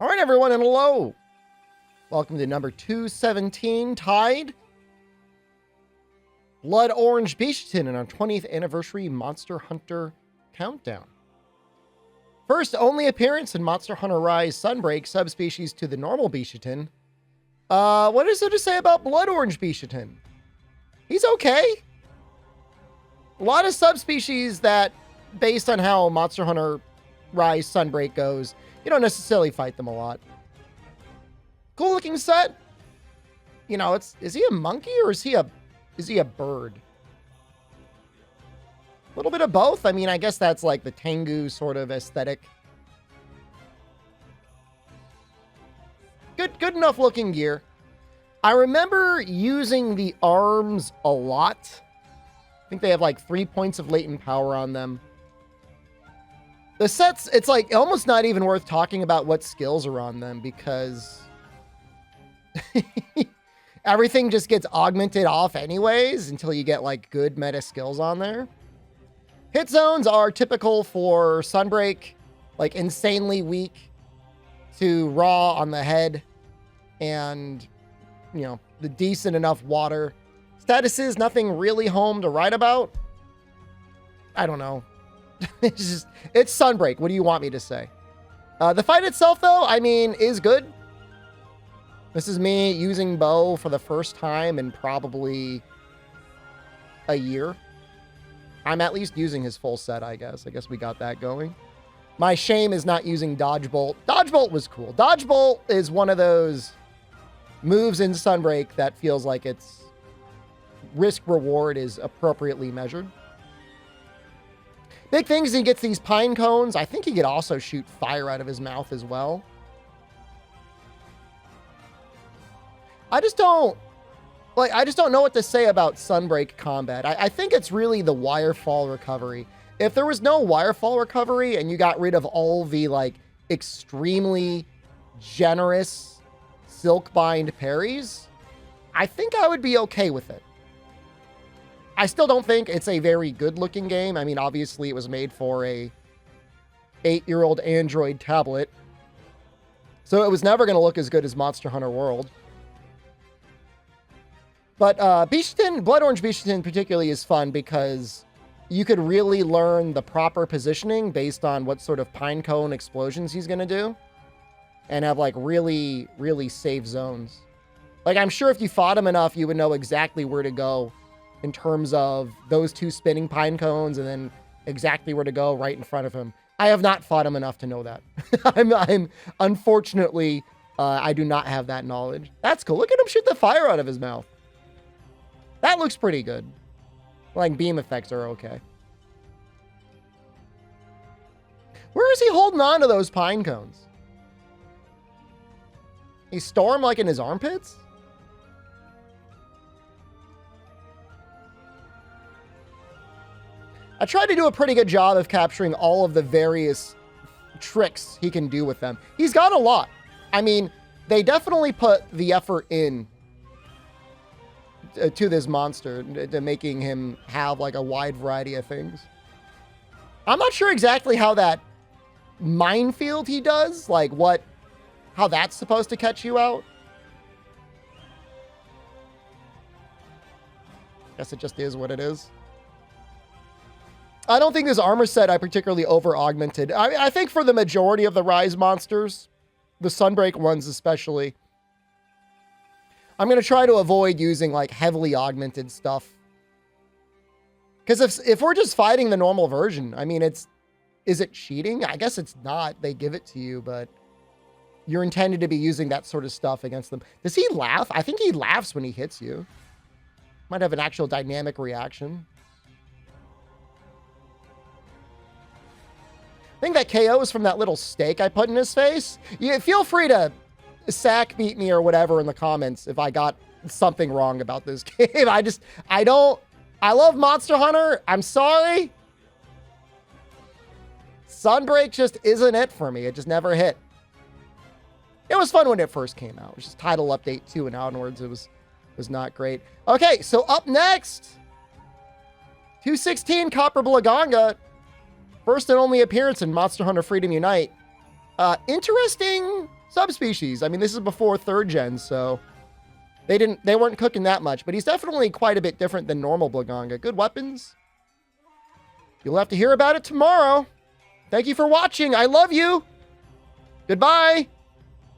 All right, everyone, and hello. Welcome to number 217, tied. Blood Orange Bishaten in our 20th anniversary Monster Hunter countdown. First only appearance in Monster Hunter Rise Sunbreak, subspecies to the normal Bishaten. What is there to say about Blood Orange Bishaten? He's okay. A lot of subspecies that, based on how Monster Hunter Rise Sunbreak goes, you don't necessarily fight them a lot. Cool looking set. You know, is he a monkey or is he a bird? A little bit of both. I mean, I guess that's like the Tengu sort of aesthetic. Good enough looking gear. I remember using the arms a lot. I think they have like 3 points of latent power on them. The sets, it's like almost not even worth talking about what skills are on them because everything just gets augmented off anyways until you get like good meta skills on there. Hit zones are typical for Sunbreak, like insanely weak to raw on the head and, you know, the decent enough water. Statuses, nothing really home to write about. I don't know. It's Sunbreak. What do you want me to say? The fight itself, though, I mean, is good. This is me using bow for the first time in probably a year. I'm at least using his full set, I guess. I guess we got that going. My shame is not using Dodge Bolt. Dodge Bolt was cool. Dodge Bolt is one of those moves in Sunbreak that feels like its risk-reward is appropriately measured. Big thing is he gets these pine cones. I think he could also shoot fire out of his mouth as well. I just don't know what to say about Sunbreak combat. I think it's really the wirefall recovery. If there was no wirefall recovery and you got rid of all the like extremely generous silkbind parries, I think I would be okay with it. I still don't think it's a very good looking game. I mean, obviously it was made for a 8-year-old Android tablet. So it was never going to look as good as Monster Hunter World. But Bishaten, Blood Orange Bishaten particularly is fun because you could really learn the proper positioning based on what sort of pine cone explosions he's going to do. And have like really, really safe zones. Like I'm sure if you fought him enough, you would know exactly where to go in terms of those two spinning pine cones and then exactly where to go right in front of him. I have not fought him enough to know that. I'm unfortunately, I do not have that knowledge. That's cool. Look at him shoot the fire out of his mouth. That looks pretty good. Like beam effects are okay. Where is he holding on to those pine cones? He store them like in his armpits? I tried to do a pretty good job of capturing all of the various tricks he can do with them. He's got a lot. I mean, they definitely put the effort in to this monster, to making him have like a wide variety of things. I'm not sure exactly how that minefield he does, like how that's supposed to catch you out. Guess it just is what it is. I don't think this armor set I particularly over-augmented. I think for the majority of the Rise monsters, the Sunbreak ones especially, I'm going to try to avoid using like heavily augmented stuff. Because if we're just fighting the normal version, I mean, is it cheating? I guess it's not. They give it to you, but you're intended to be using that sort of stuff against them. Does he laugh? I think he laughs when he hits you. Might have an actual dynamic reaction. I think that KO is from that little steak I put in his face. Yeah, feel free to sack beat me or whatever in the comments if I got something wrong about this game. I love Monster Hunter. I'm sorry. Sunbreak just isn't it for me. It just never hit. It was fun when it first came out. It was just title update 2 and onwards. It was not great. Okay, so up next, 216 Copper Blaganga. First and only appearance in Monster Hunter Freedom Unite. Interesting subspecies. I mean, this is before 3rd gen, so they weren't cooking that much, but he's definitely quite a bit different than normal Blaganga. Good weapons. You'll have to hear about it tomorrow. Thank you for watching. I love you. Goodbye.